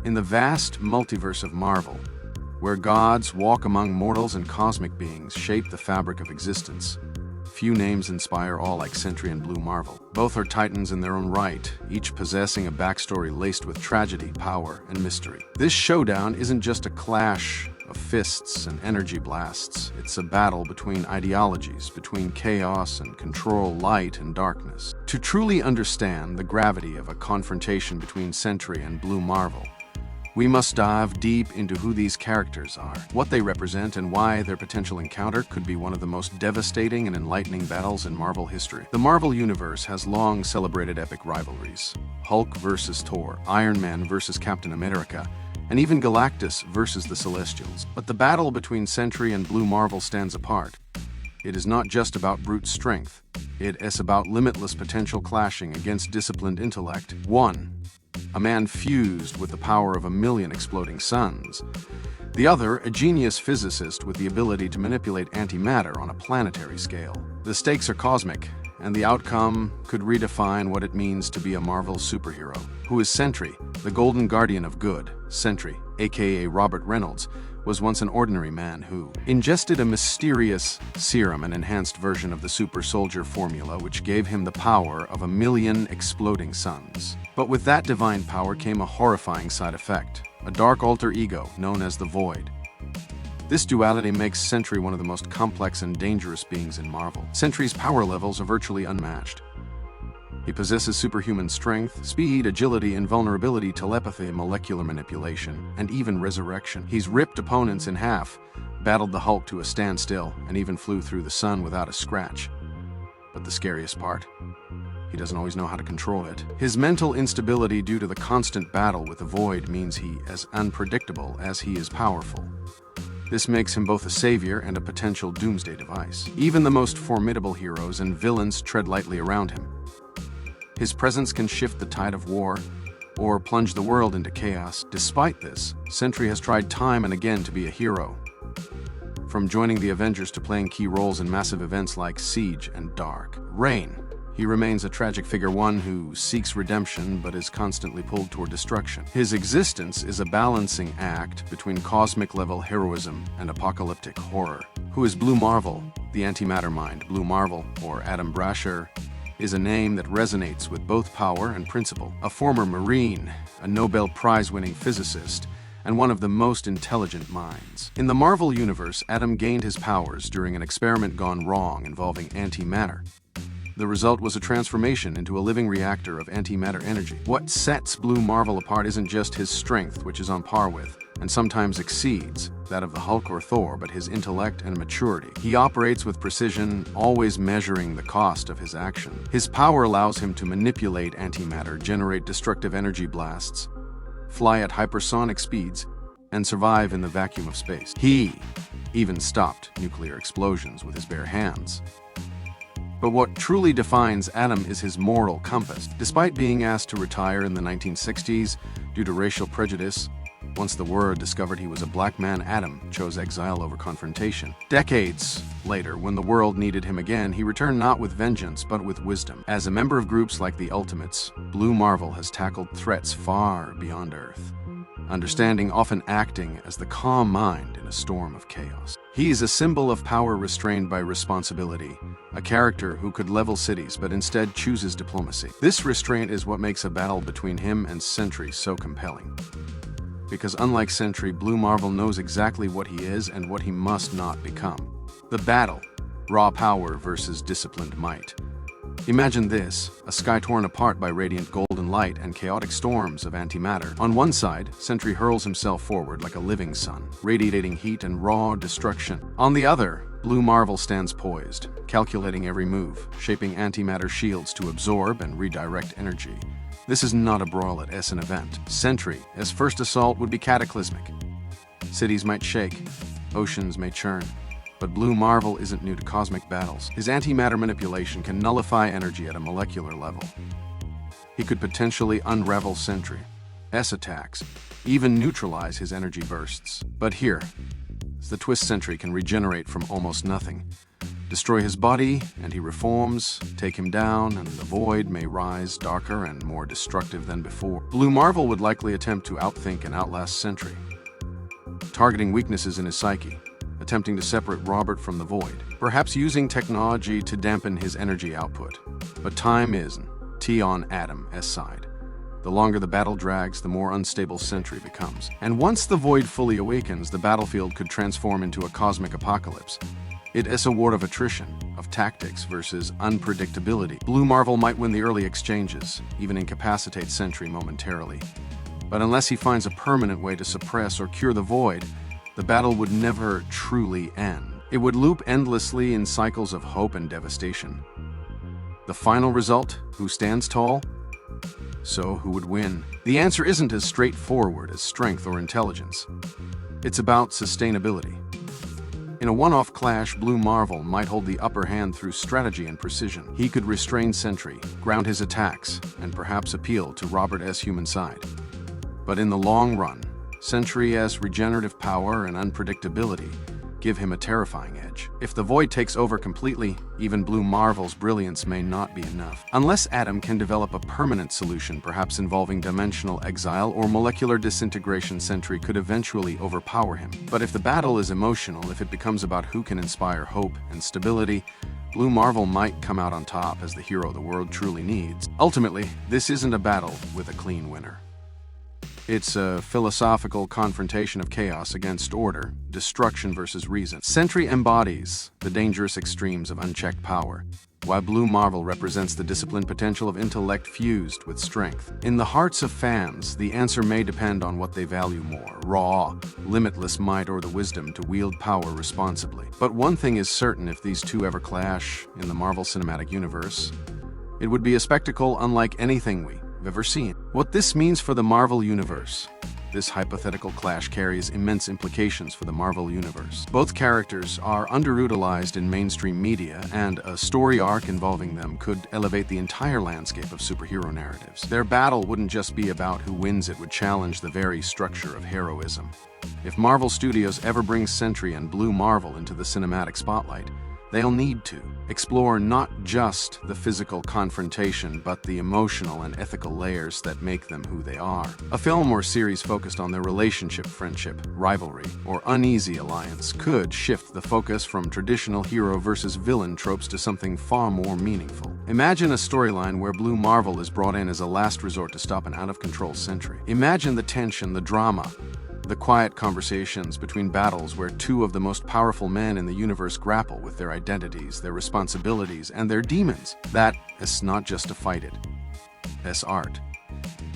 In the vast multiverse of Marvel, where gods walk among mortals and cosmic beings shape the fabric of existence, few names inspire all like Sentry and Blue Marvel. Both are titans in their own right, each possessing a backstory laced with tragedy, power, and mystery. This showdown isn't just a clash of fists and energy blasts. It's a battle between ideologies, between chaos and control, light and darkness. To truly understand the gravity of a confrontation between Sentry and Blue Marvel, we must dive deep into who these characters are, what they represent, and why their potential encounter could be one of the most devastating and enlightening battles in Marvel history. The Marvel Universe has long celebrated epic rivalries: Hulk versus Thor, Iron Man versus Captain America, and even Galactus versus the Celestials. But the battle between Sentry and Blue Marvel stands apart. It is not just about brute strength. It is about limitless potential clashing against disciplined intellect. One, a man fused with the power of 1,000,000 exploding suns. The other, a genius physicist with the ability to manipulate antimatter on a planetary scale. The stakes are cosmic, and the outcome could redefine what it means to be a Marvel superhero. Who is Sentry, the golden guardian of good? Sentry, aka Robert Reynolds, was once an ordinary man who ingested a mysterious serum, an enhanced version of the super soldier formula, which gave him the power of 1,000,000 exploding suns. But with that divine power came a horrifying side effect, a dark alter ego known as the Void. This duality makes Sentry one of the most complex and dangerous beings in Marvel. Sentry's power levels are virtually unmatched. He possesses superhuman strength, speed, agility, invulnerability, telepathy, molecular manipulation, and even resurrection. He's ripped opponents in half, battled the Hulk to a standstill, and even flew through the sun without a scratch. But the scariest part? He doesn't always know how to control it. His mental instability due to the constant battle with the Void means he is as unpredictable as he is powerful. This makes him both a savior and a potential doomsday device. Even the most formidable heroes and villains tread lightly around him. His presence can shift the tide of war or plunge the world into chaos. Despite this, Sentry has tried time and again to be a hero. From joining the Avengers to playing key roles in massive events like Siege and Dark Reign, he remains a tragic figure, one who seeks redemption but is constantly pulled toward destruction. His existence is a balancing act between cosmic-level heroism and apocalyptic horror. Who is Blue Marvel, the antimatter mind? Blue Marvel, or Adam Brasher, is a name that resonates with both power and principle. A former Marine, a Nobel Prize-winning physicist, and one of the most intelligent minds. In the Marvel Universe, Adam gained his powers during an experiment gone wrong involving antimatter. The result was a transformation into a living reactor of antimatter energy. What sets Blue Marvel apart isn't just his strength, which is on par with, and sometimes exceeds, that of the Hulk or Thor, but his intellect and maturity. He operates with precision, always measuring the cost of his action. His power allows him to manipulate antimatter, generate destructive energy blasts, fly at hypersonic speeds, and survive in the vacuum of space. He even stopped nuclear explosions with his bare hands. But what truly defines Adam is his moral compass. Despite being asked to retire in the 1960s due to racial prejudice, once the world discovered he was a black man, Adam chose exile over confrontation. Decades later, when the world needed him again, he returned not with vengeance, but with wisdom. As a member of groups like the Ultimates, Blue Marvel has tackled threats far beyond Earth, understanding, often acting as the calm mind in a storm of chaos. He is a symbol of power restrained by responsibility, a character who could level cities but instead chooses diplomacy. This restraint is what makes a battle between him and Sentry so compelling. Because unlike Sentry, Blue Marvel knows exactly what he is and what he must not become. The battle: raw power versus disciplined might. Imagine this, a sky torn apart by radiant golden light and chaotic storms of antimatter. On one side, Sentry hurls himself forward like a living sun, radiating heat and raw destruction. On the other, Blue Marvel stands poised, calculating every move, shaping antimatter shields to absorb and redirect energy. This is not a brawl, it is an event. Sentry, as first assault, would be cataclysmic. Cities might shake, oceans may churn. But Blue Marvel isn't new to cosmic battles. His antimatter manipulation can nullify energy at a molecular level. He could potentially unravel Sentry's attacks, even neutralize his energy bursts. But here, the twist: Sentry can regenerate from almost nothing, Destroy his body, and he reforms. Take him down, and the void may rise darker and more destructive than before. Blue Marvel would likely attempt to outthink and outlast Sentry, targeting weaknesses in his psyche, attempting to separate Robert from the void, perhaps using technology to dampen his energy output. But time is on Adam's side. The longer the battle drags, the more unstable Sentry becomes. And once the void fully awakens, the battlefield could transform into a cosmic apocalypse. It is a war of attrition, of tactics versus unpredictability. Blue Marvel might win the early exchanges, even incapacitate Sentry momentarily. But unless he finds a permanent way to suppress or cure the void, the battle would never truly end. It would loop endlessly in cycles of hope and devastation. The final result? Who stands tall? So who would win? The answer isn't as straightforward as strength or intelligence. It's about sustainability. In a one-off clash, Blue Marvel might hold the upper hand through strategy and precision. He could restrain Sentry, ground his attacks, and perhaps appeal to Robert's human side. But in the long run, Sentry's regenerative power and unpredictability give him a terrifying edge. If the void takes over completely, even Blue Marvel's brilliance may not be enough. Unless Adam can develop a permanent solution, perhaps involving dimensional exile or molecular disintegration, Sentry could eventually overpower him. But if the battle is emotional, if it becomes about who can inspire hope and stability, Blue Marvel might come out on top as the hero the world truly needs. Ultimately, this isn't a battle with a clean winner. It's a philosophical confrontation of chaos against order, destruction versus reason. Sentry embodies the dangerous extremes of unchecked power, while Blue Marvel represents the disciplined potential of intellect fused with strength. In the hearts of fans, the answer may depend on what they value more: raw, limitless might or the wisdom to wield power responsibly. But one thing is certain: if these two ever clash in the Marvel Cinematic Universe, it would be a spectacle unlike anything we've ever seen. What this means for the Marvel Universe. This hypothetical clash carries immense implications for the Marvel Universe. Both characters are underutilized in mainstream media, and a story arc involving them could elevate the entire landscape of superhero narratives. Their battle wouldn't just be about who wins, it would challenge the very structure of heroism. If Marvel Studios ever brings Sentry and Blue Marvel into the cinematic spotlight, they'll need to explore not just the physical confrontation, but the emotional and ethical layers that make them who they are. A film or series focused on their relationship, friendship, rivalry, or uneasy alliance could shift the focus from traditional hero versus villain tropes to something far more meaningful. Imagine a storyline where Blue Marvel is brought in as a last resort to stop an out-of-control Sentry. Imagine the tension, the drama, the quiet conversations between battles where two of the most powerful men in the universe grapple with their identities, their responsibilities, and their demons. That is not just a fight, it's art.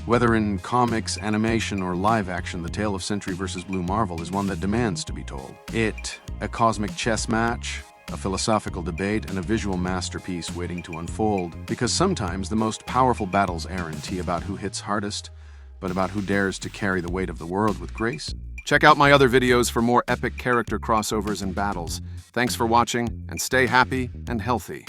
Whether in comics, animation, or live action, the tale of Sentry versus Blue Marvel is one that demands to be told. It, a cosmic chess match, a philosophical debate, and a visual masterpiece waiting to unfold, because sometimes the most powerful battles aren't about who hits hardest, but about who dares to carry the weight of the world with grace. Check out my other videos for more epic character crossovers and battles. Thanks for watching, and stay happy and healthy.